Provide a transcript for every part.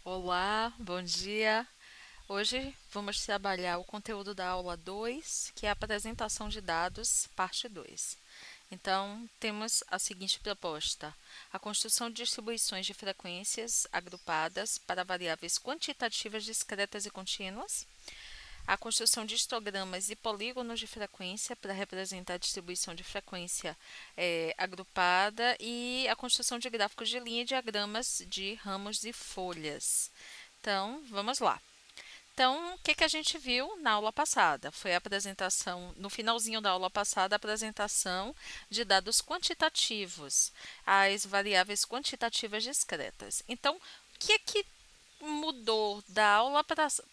Olá, bom dia. Hoje vamos trabalhar o conteúdo da aula 2, que é a apresentação de dados, parte 2. Então, temos a seguinte proposta: a construção de distribuições de frequências agrupadas para variáveis quantitativas discretas e contínuas, a construção de histogramas e polígonos de frequência para representar a distribuição de frequência agrupada e a construção de gráficos de linha e diagramas de ramos e folhas. Então, vamos lá. Então, o que a gente viu na aula passada? Foi a apresentação, no finalzinho da aula passada, a apresentação de dados quantitativos, as variáveis quantitativas discretas. Então, o que mudou da aula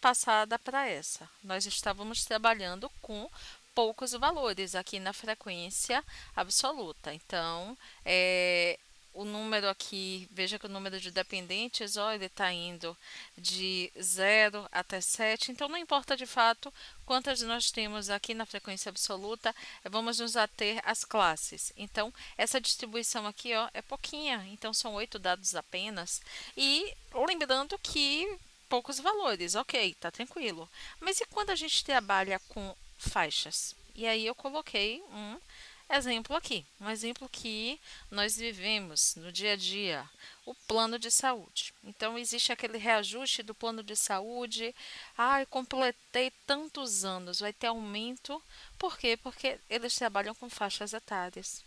passada para essa? Nós estávamos trabalhando com poucos valores aqui na frequência absoluta. Então, o número aqui, veja que o número de dependentes, ó, ele está indo de 0 até 7. Então, não importa de fato quantas nós temos aqui na frequência absoluta, vamos nos ater às classes. Então, essa distribuição aqui, ó, é pouquinha. Então, são 8 dados apenas. E lembrando que poucos valores, ok, tá tranquilo. Mas e quando a gente trabalha com faixas? E aí eu coloquei um exemplo aqui, um exemplo que nós vivemos no dia a dia, o plano de saúde. Então existe aquele reajuste do plano de saúde. Ah, completei tantos anos, vai ter aumento. Por quê? Porque eles trabalham com faixas etárias.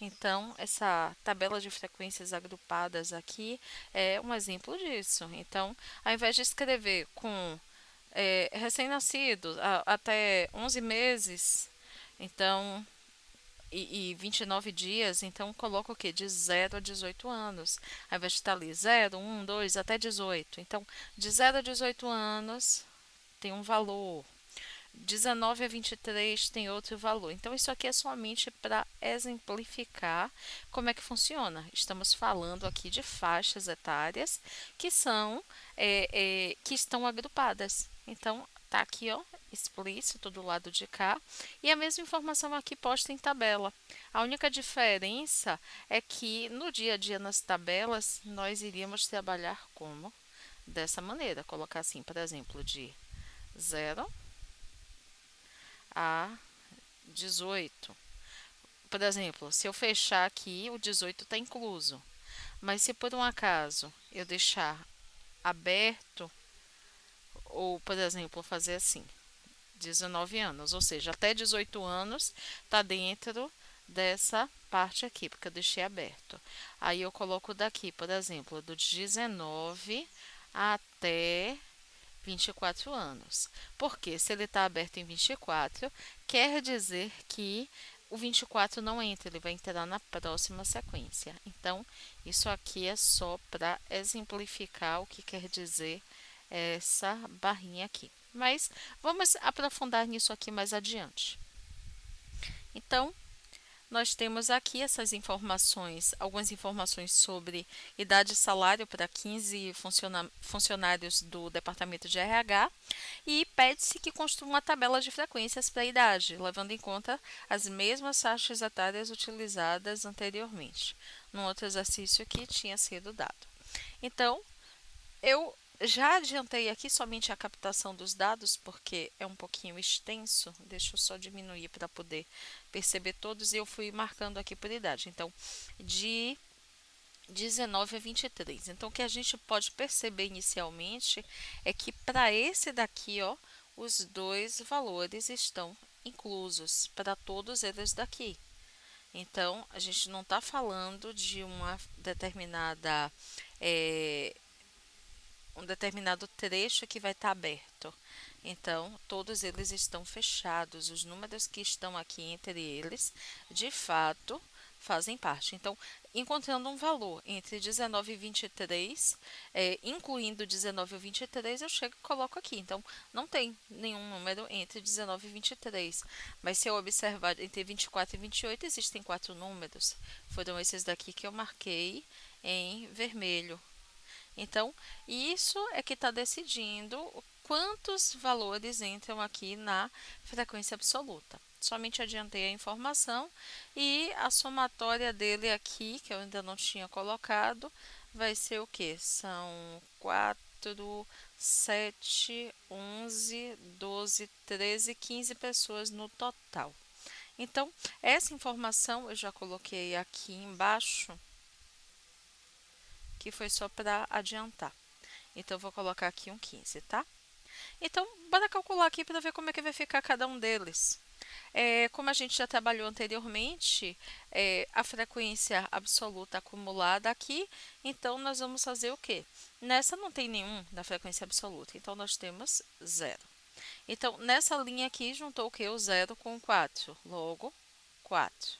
Então, essa tabela de frequências agrupadas aqui é um exemplo disso. Então, ao invés de escrever com recém-nascidos até 11 meses, então, e 29 dias, então coloca o quê? De 0 a 18 anos. Ao invés de estar ali 0, 1, 2 até 18. Então, de 0 a 18 anos tem um valor. 19 a 23 tem outro valor. Então, isso aqui é somente para exemplificar como é que funciona. Estamos falando aqui de faixas etárias que são que estão agrupadas. Então, tá aqui, ó, explícito do lado de cá, e a mesma informação aqui posta em tabela. A única diferença é que no dia a dia nas tabelas nós iríamos trabalhar como dessa maneira, colocar assim, por exemplo, de 0 a 18. Por exemplo, se eu fechar aqui, o 18 está incluso. Mas se por um acaso eu deixar aberto, ou por exemplo, fazer assim, 19 anos, ou seja, até 18 anos está dentro dessa parte aqui, porque eu deixei aberto. Aí eu coloco daqui, por exemplo, do 19 até 24 anos. Porque se ele está aberto em 24, quer dizer que o 24 não entra, ele vai entrar na próxima sequência. Então, isso aqui é só para exemplificar o que quer dizer essa barrinha aqui. Mas vamos aprofundar nisso aqui mais adiante. Então, nós temos aqui essas informações, algumas informações sobre idade e salário para 15 funcionários do Departamento de RH e pede-se que construa uma tabela de frequências para a idade, levando em conta as mesmas faixas etárias utilizadas anteriormente, num outro exercício que tinha sido dado. Então, eu já adiantei aqui somente a captação dos dados, porque é um pouquinho extenso. Deixa eu só diminuir para poder perceber todos. E eu fui marcando aqui por idade. Então, de 19 a 23. Então, o que a gente pode perceber inicialmente é que para esse daqui, ó, os dois valores estão inclusos para todos eles daqui. Então, a gente não está falando de uma determinada um determinado trecho que vai estar aberto. Então, todos eles estão fechados. Os números que estão aqui entre eles, de fato, fazem parte. Então, encontrando um valor entre 19 e 23, incluindo 19 e 23, eu chego e coloco aqui. Então, não tem nenhum número entre 19 e 23. Mas se eu observar entre 24 e 28, existem 4 números. Foram esses daqui que eu marquei em vermelho. Então, isso é que está decidindo quantos valores entram aqui na frequência absoluta. Somente adiantei a informação e a somatória dele aqui, que eu ainda não tinha colocado, vai ser o que? São 4. 4, 7, 11, 12, 13, 15 pessoas no total. Então, essa informação eu já coloquei aqui embaixo, que foi só para adiantar. Então, eu vou colocar aqui um 15, tá? Então, bora calcular aqui para ver como é que vai ficar cada um deles. Como a gente já trabalhou anteriormente, a frequência absoluta acumulada aqui, então nós vamos fazer o quê? Nessa não tem nenhum na frequência absoluta, então nós temos zero. Então, nessa linha aqui, juntou o quê? O zero com o 4, logo 4.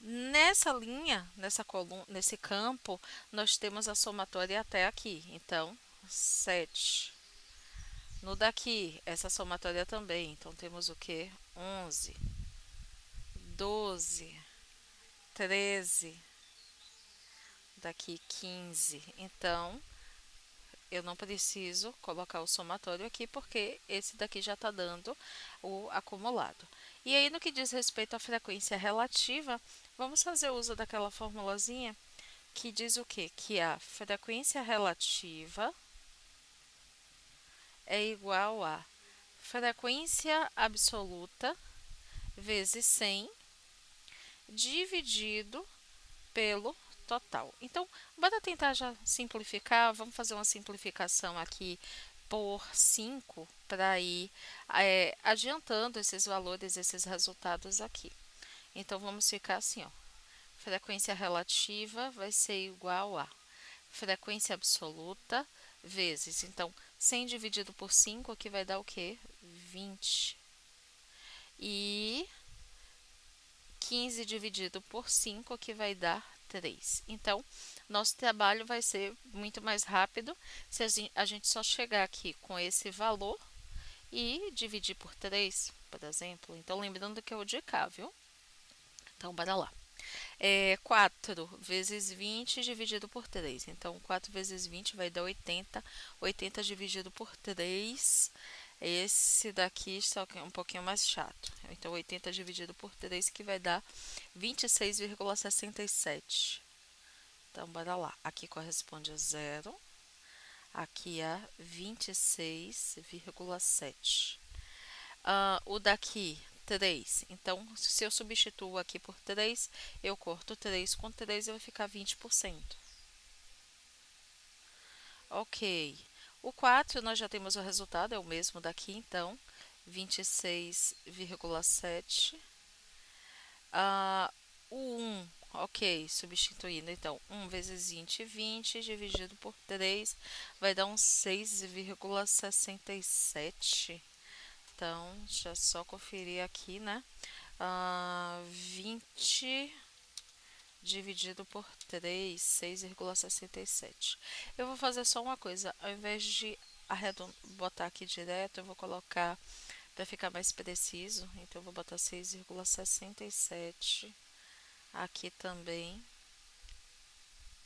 Nessa linha, nessa coluna, nesse campo, nós temos a somatória até aqui, então 7. No daqui, essa somatória também, então temos o que? 11, 12, 13, daqui 15. Então, eu não preciso colocar o somatório aqui, porque esse daqui já está dando o acumulado. E aí, no que diz respeito à frequência relativa, vamos fazer uso daquela formulazinha que diz o quê? Que a frequência relativa é igual a frequência absoluta vezes 100 dividido pelo total. Então, bora tentar já simplificar. Vamos fazer uma simplificação aqui por 5 para ir adiantando esses valores, esses resultados aqui. Então, vamos ficar assim, ó. Frequência relativa vai ser igual a frequência absoluta vezes, então, 100 dividido por 5 aqui vai dar o quê? 20. E 15 dividido por 5 aqui vai dar 3. Então, nosso trabalho vai ser muito mais rápido se a gente só chegar aqui com esse valor e dividir por 3, por exemplo. Então, lembrando que é o de cá, viu? Então, bora lá. 4 vezes 20 dividido por 3. Então, 4 vezes 20 vai dar 80. 80 dividido por 3. Esse daqui está um pouquinho mais chato. Então, 80 dividido por 3 que vai dar 26,67. Então, bora lá. Aqui corresponde a 0. Aqui a 26,7. O daqui 3. Então, se eu substituo aqui por 3, eu corto 3 com 3 e vai ficar 20%. Ok. O 4, nós já temos o resultado, é o mesmo daqui, então, 26,7. O 1, ok, substituindo, então, 1 vezes 20, 20 dividido por 3, vai dar um 6,67. Então, deixa eu só conferir aqui, né? 20 dividido por 3, 6,67. Eu vou fazer só uma coisa, ao invés de botar aqui direto, eu vou colocar para ficar mais preciso. Então, eu vou botar 6,67. Aqui também,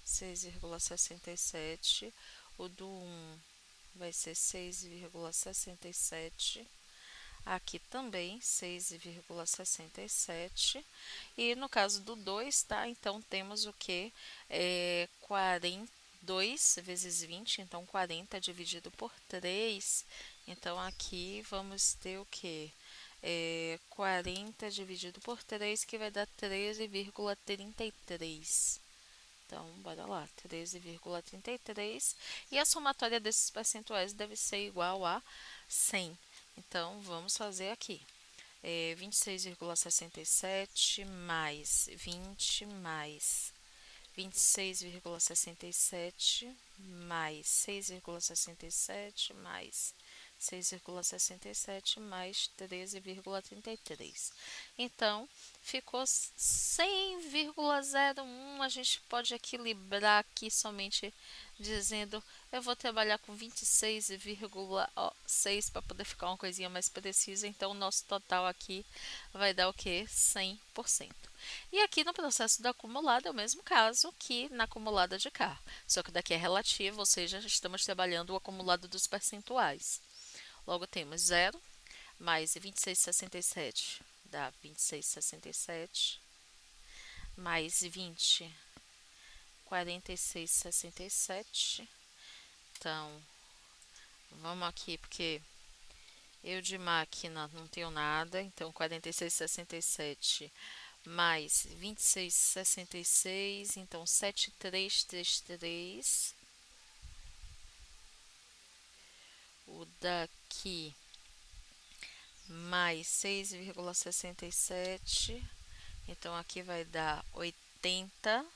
6,67. O do 1 vai ser 6,67. Aqui também 6,67. E no caso do 2, tá? Então temos o que? 42 vezes 20, então 40 dividido por 3. Então aqui vamos ter o que? 40 dividido por 3, que vai dar 13,33. Então, bora lá, 13,33. E a somatória desses percentuais deve ser igual a 100. Então, vamos fazer aqui. 26,67 mais 20 mais 26,67 mais 6,67 mais 6,67 mais 13,33. Então, ficou 100,01. A gente pode equilibrar aqui somente dizendo eu vou trabalhar com 26,6 para poder ficar uma coisinha mais precisa. Então, o nosso total aqui vai dar o que? 100%. E aqui no processo do acumulado é o mesmo caso que na acumulada de cá, só que daqui é relativo, ou seja, estamos trabalhando o acumulado dos percentuais. Logo temos 0 mais 26,67 dá 26,67 mais 20, 46,67. Então, Vamos aqui, porque eu de máquina não tenho nada, então 46,67 mais 26,66, então 7333. O daqui mais 6,67, então aqui vai dar 80,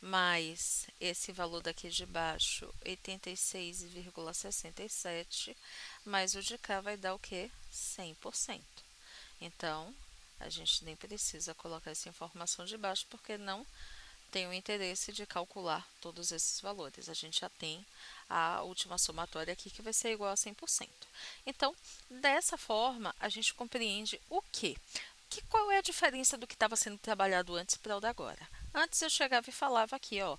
mais esse valor daqui de baixo, 86,67, mais o de cá vai dar o que? 100%. Então, a gente nem precisa colocar essa informação de baixo, porque não tem o interesse de calcular todos esses valores. A gente já tem a última somatória aqui que vai ser igual a 100%. Então, dessa forma, a gente compreende o quê? Qual é a diferença do que estava sendo trabalhado antes para o da agora? Antes eu chegava e falava aqui, ó,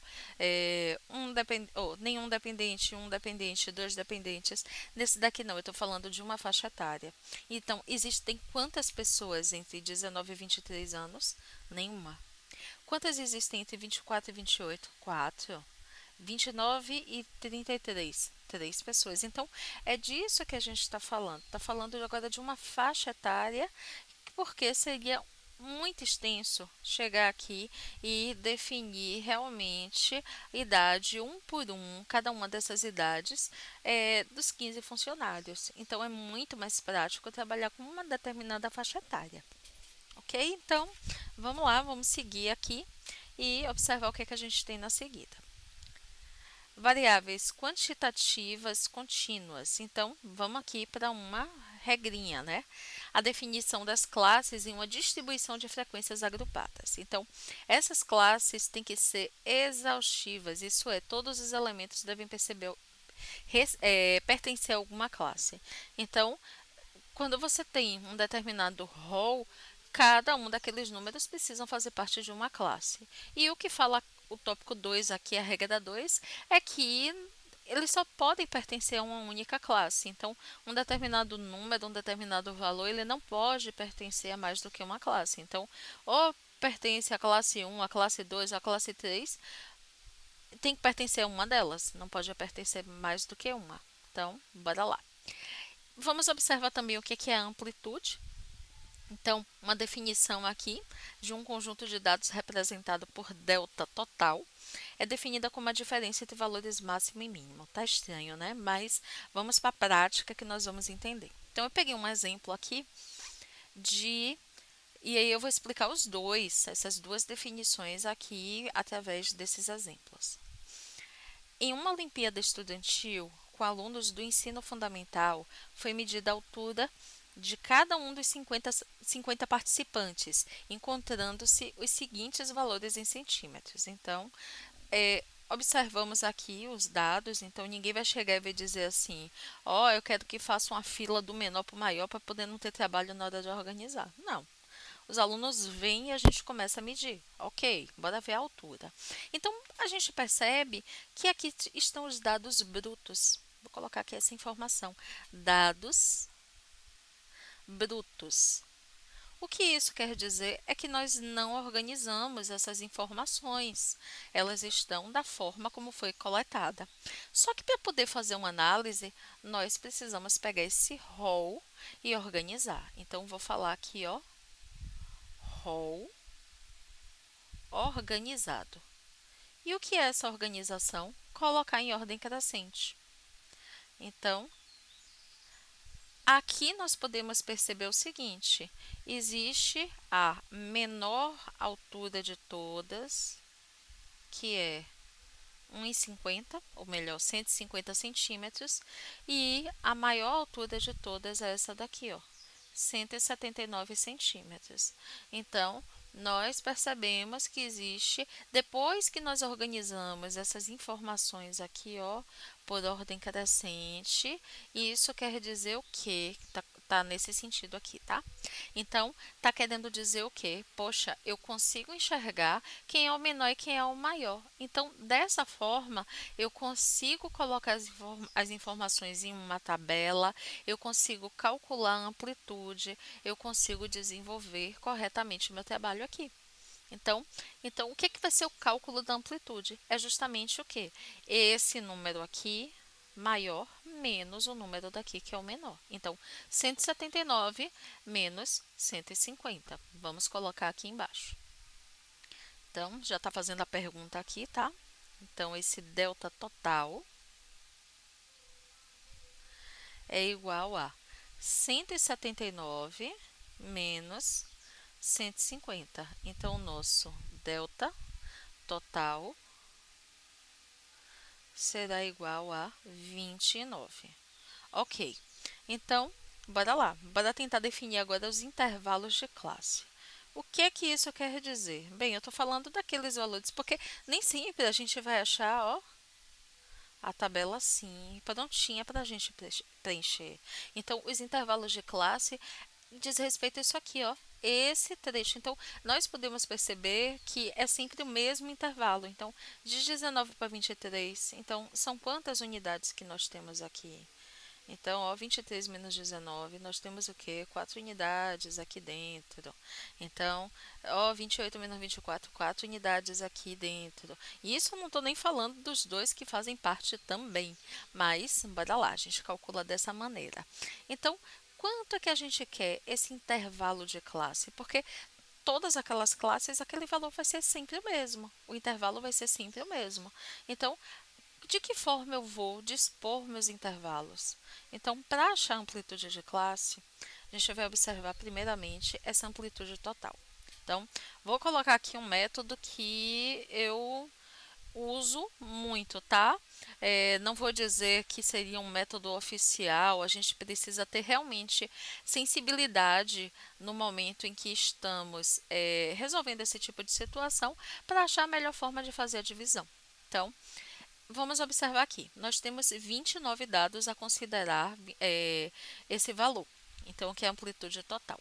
nenhum dependente, um dependente, dois dependentes. Nesse daqui não, eu estou falando de uma faixa etária. Então, existem quantas pessoas entre 19 e 23 anos? Nenhuma. Quantas existem entre 24 e 28? 4. 29 e 33? 3 pessoas. Então, é disso que a gente está falando. Está falando agora de uma faixa etária, porque seria muito extenso chegar aqui e definir realmente idade um por um, cada uma dessas idades dos 15 funcionários. Então, é muito mais prático trabalhar com uma determinada faixa etária. Ok? Então, vamos lá, vamos seguir aqui e observar o que, é que a gente tem na seguida. Variáveis quantitativas contínuas. Então, vamos aqui para uma regrinha, né? A definição das classes em uma distribuição de frequências agrupadas. Então, essas classes têm que ser exaustivas, isso é, todos os elementos devem pertencer a alguma classe. Então, quando você tem um determinado rol, cada um daqueles números precisam fazer parte de uma classe. E o que fala o tópico 2 aqui, a regra 2, é que eles só podem pertencer a uma única classe. Então, um determinado número, um determinado valor, ele não pode pertencer a mais do que uma classe. Então, ou pertence à classe 1, à classe 2, à classe 3, tem que pertencer a uma delas, não pode pertencer mais do que uma. Então, bora lá. Vamos observar também o que é a amplitude. Então, uma definição aqui de um conjunto de dados representado por delta total é definida como a diferença entre valores máximo e mínimo. Tá estranho, né? Mas vamos para a prática que nós vamos entender. Então, eu peguei um exemplo aqui de. E aí eu vou explicar essas duas definições aqui através desses exemplos. Em uma Olimpíada Estudantil, com alunos do ensino fundamental, foi medida a altura de cada um dos 50 participantes, encontrando-se os seguintes valores em centímetros. Então, observamos aqui os dados, então ninguém vai chegar e vai dizer assim: ó, eu quero que faça uma fila do menor para o maior para poder não ter trabalho na hora de organizar. Não. Os alunos vêm e a gente começa a medir. Ok, bora ver a altura. Então, a gente percebe que aqui estão os dados brutos. Vou colocar aqui essa informação. Dados brutos. O que isso quer dizer é que nós não organizamos essas informações. Elas estão da forma como foi coletada. Só que para poder fazer uma análise, nós precisamos pegar esse rol e organizar. Então, vou falar aqui, ó, rol organizado. E o que é essa organização? Colocar em ordem crescente. Então, aqui nós podemos perceber o seguinte: existe a menor altura de todas, que é 1,50, ou melhor, 150 centímetros, e a maior altura de todas é essa daqui, ó, 179 centímetros. Então, nós percebemos que existe, depois que nós organizamos essas informações aqui, ó, por ordem crescente, isso quer dizer o quê? Tá nesse sentido aqui, tá? Então, tá querendo dizer o quê? Poxa, eu consigo enxergar quem é o menor e quem é o maior. Então, dessa forma, eu consigo colocar as informações em uma tabela, eu consigo calcular a amplitude, eu consigo desenvolver corretamente o meu trabalho aqui. Então, o que vai ser o cálculo da amplitude? É justamente o que? Esse número aqui maior menos o número daqui que é o menor. Então, 179 menos 150. Vamos colocar aqui embaixo. Então, já está fazendo a pergunta aqui, tá? Então, esse delta total é igual a 179 menos 150. Então, o nosso delta total será igual a 29. Ok, então, bora lá. Bora tentar definir agora os intervalos de classe. O que é que isso quer dizer? Bem, eu estou falando daqueles valores, porque nem sempre a gente vai achar, ó, a tabela assim, prontinha para a gente preencher. Então, os intervalos de classe diz respeito a isso aqui, ó, esse trecho. Então, nós podemos perceber que é sempre o mesmo intervalo. Então, de 19 para 23. Então, são quantas unidades que nós temos aqui? Então, ó, 23 menos 19, nós temos o quê? 4 unidades aqui dentro. Então, ó, 28 menos 24, 4 unidades aqui dentro. E isso eu não estou nem falando dos dois que fazem parte também. Mas, bora lá, a gente calcula dessa maneira. Então, quanto é que a gente quer esse intervalo de classe? Porque todas aquelas classes, aquele valor vai ser sempre o mesmo. O intervalo vai ser sempre o mesmo. Então, de que forma eu vou dispor meus intervalos? Então, para achar a amplitude de classe, a gente vai observar primeiramente essa amplitude total. Então, vou colocar aqui um método que eu uso muito, tá? Não vou dizer que seria um método oficial, a gente precisa ter realmente sensibilidade no momento em que estamos resolvendo esse tipo de situação para achar a melhor forma de fazer a divisão. Então, vamos observar aqui. Nós temos 29 dados a considerar esse valor. Então, que é a amplitude total.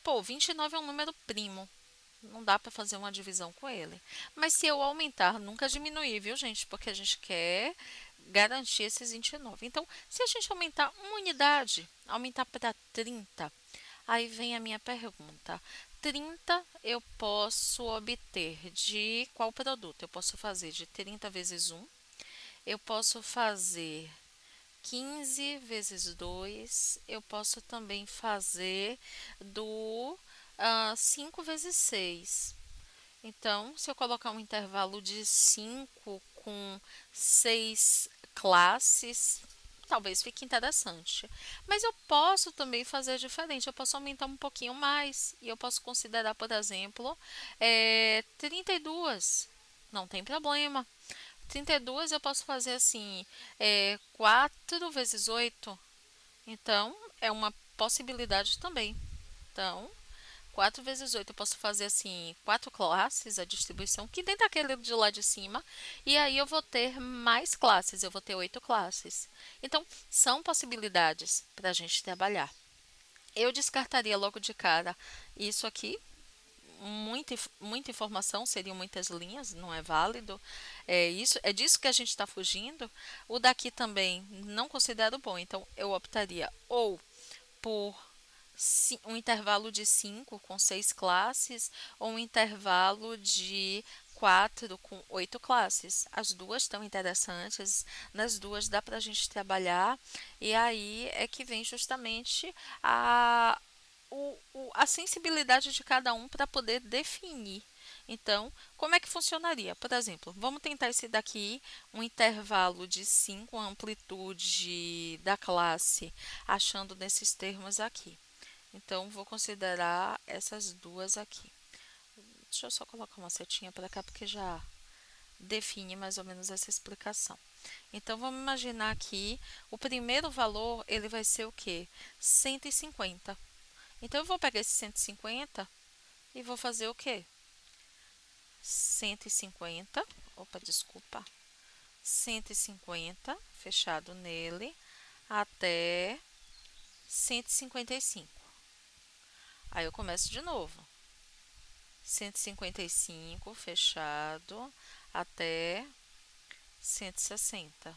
Pô, 29 é um número primo. Não dá para fazer uma divisão com ele. Mas se eu aumentar, nunca diminuir, viu, gente? Porque a gente quer garantir esses 29. Então, se a gente aumentar uma unidade, aumentar para 30, aí vem a minha pergunta. 30 eu posso obter de qual produto? Eu posso fazer de 30 vezes 1. Eu posso fazer 15 vezes 2. Eu posso também fazer do 5 vezes 6. Então, se eu colocar um intervalo de 5 com 6 classes, talvez fique interessante. Mas eu posso também fazer diferente. Eu posso aumentar um pouquinho mais. E eu posso considerar, por exemplo, 32. Não tem problema. 32 eu posso fazer assim, 4 vezes 8. Então, é uma possibilidade também. Então, 4 vezes 8 eu posso fazer assim, 4 classes, a distribuição, que dentro daquele de lá de cima. E aí eu vou ter mais classes, eu vou ter 8 classes. Então, são possibilidades para a gente trabalhar. Eu descartaria logo de cara isso aqui, muita informação, seriam muitas linhas, não é válido. É disso que a gente está fugindo. O daqui também não considero bom, então eu optaria ou por um intervalo de 5 com 6 classes ou um intervalo de 4 com 8 classes. As duas estão interessantes, nas duas dá para a gente trabalhar, e aí é que vem justamente a sensibilidade de cada um para poder definir. Então, como é que funcionaria? Por exemplo, vamos tentar esse daqui, um intervalo de 5, amplitude da classe, achando nesses termos aqui. Então, vou considerar essas duas aqui. Deixa eu só colocar uma setinha para cá, porque já define mais ou menos essa explicação. Então, vamos imaginar aqui, o primeiro valor, ele vai ser o quê? 150. Então, eu vou pegar esse 150 e vou fazer o quê? 150, opa, desculpa, 150, fechado nele, até 155. Aí eu começo de novo. 155, fechado, até 160.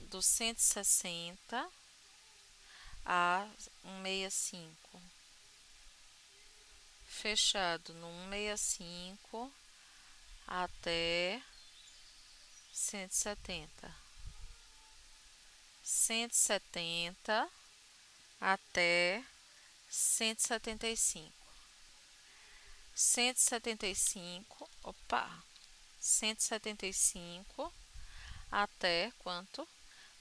Do 160 a 165. Fechado no 165 até 170. 170 até 175. 175, opa, 175 até quanto?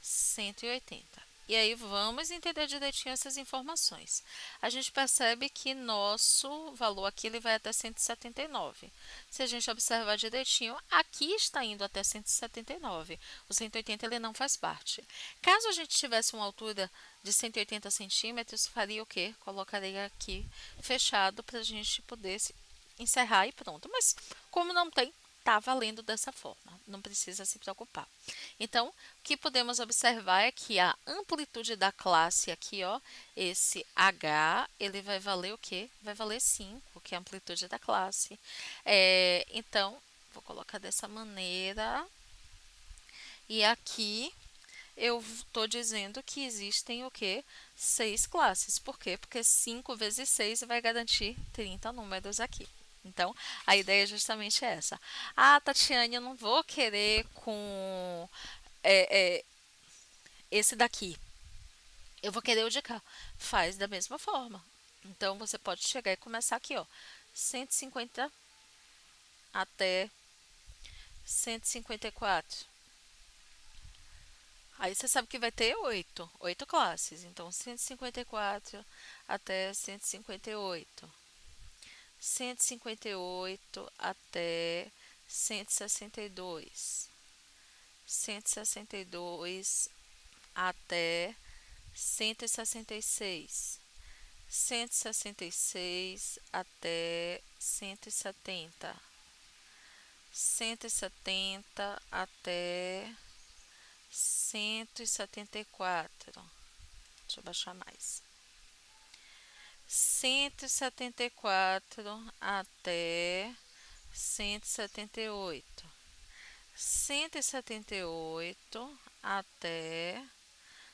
180. E aí vamos entender direitinho essas informações. A gente percebe que nosso valor aqui ele vai até 179. Se a gente observar direitinho, aqui está indo até 179. O 180 ele não faz parte. Caso a gente tivesse uma altura de 180 centímetros, faria o quê? Colocaria aqui fechado para a gente poder encerrar e pronto. Mas como não tem, tá valendo dessa forma, não precisa se preocupar. Então, o que podemos observar é que a amplitude da classe aqui, ó, esse H, ele vai valer o quê? Vai valer 5, que é a amplitude da classe. Então, vou colocar dessa maneira. E aqui eu estou dizendo que existem o quê? 6 classes. Por quê? Porque 5 vezes 6 vai garantir 30 números aqui. Então, a ideia é justamente essa. Ah, Tatiane, eu não vou querer com é, é, esse daqui. Eu vou querer o de cá. Faz da mesma forma. Então, você pode chegar e começar aqui, ó. 150 até 154. Aí você sabe que vai ter oito classes. Então, 154 até 158. 158 até 162. 162 até 166. 166 até 170. 170 até 174. Deixa eu baixar mais. 174 até 178. 178 até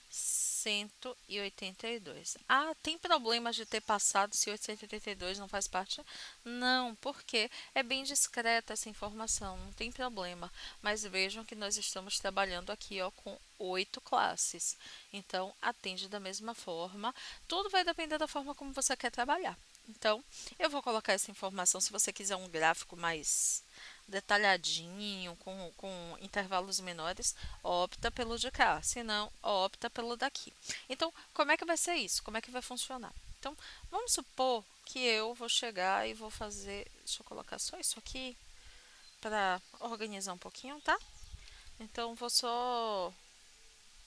182. Ah, tem problemas de ter passado se 882 não faz parte? Não, porque é bem discreta essa informação, não tem problema. Mas vejam que nós estamos trabalhando aqui ó, com 8 classes. Então, atende da mesma forma. Tudo vai depender da forma como você quer trabalhar. Então, eu vou colocar essa informação se você quiser um gráfico mais detalhadinho, com intervalos menores, opta pelo de cá, se não, opta pelo daqui. Então, como é que vai ser isso? Como é que vai funcionar? Então, vamos supor que eu vou chegar e vou fazer, deixa eu colocar só isso aqui para organizar um pouquinho, tá? Então, vou só,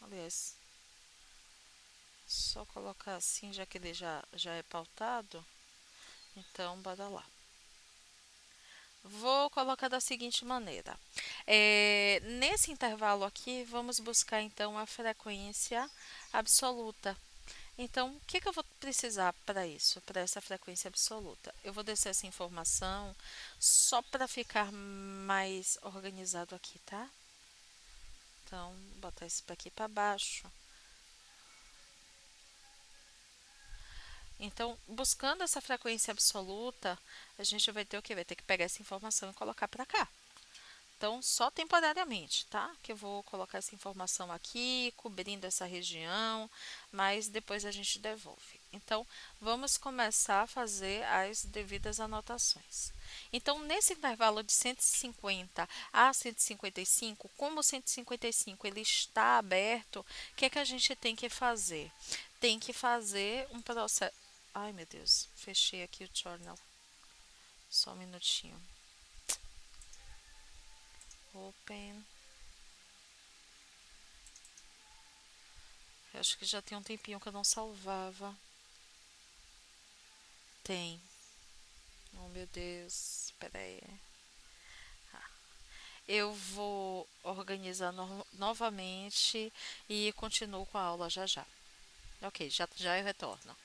aliás, só colocar assim, já que ele já é pautado. Então, bora lá. Vou colocar da seguinte maneira. Nesse intervalo aqui, vamos buscar então a frequência absoluta. Então, o que eu vou precisar para isso, para essa frequência absoluta? Eu vou descer essa informação só para ficar mais organizado aqui, tá? Então, vou botar isso aqui para baixo. Então, buscando essa frequência absoluta, a gente vai ter o que? Vai ter que pegar essa informação e colocar para cá. Então, só temporariamente, tá? Que eu vou colocar essa informação aqui, cobrindo essa região, mas depois a gente devolve. Então, vamos começar a fazer as devidas anotações. Então, nesse intervalo de 150 a 155, como o 155 ele está aberto, o que é que a gente tem que fazer? Tem que fazer um processo. Ai, meu Deus, fechei aqui o journal. Só um minutinho. Open. Eu acho que já tem um tempinho que eu não salvava. Tem. Oh, meu Deus. Espera aí. Eu vou organizar novamente e continuo com a aula já já. Ok, já eu retorno.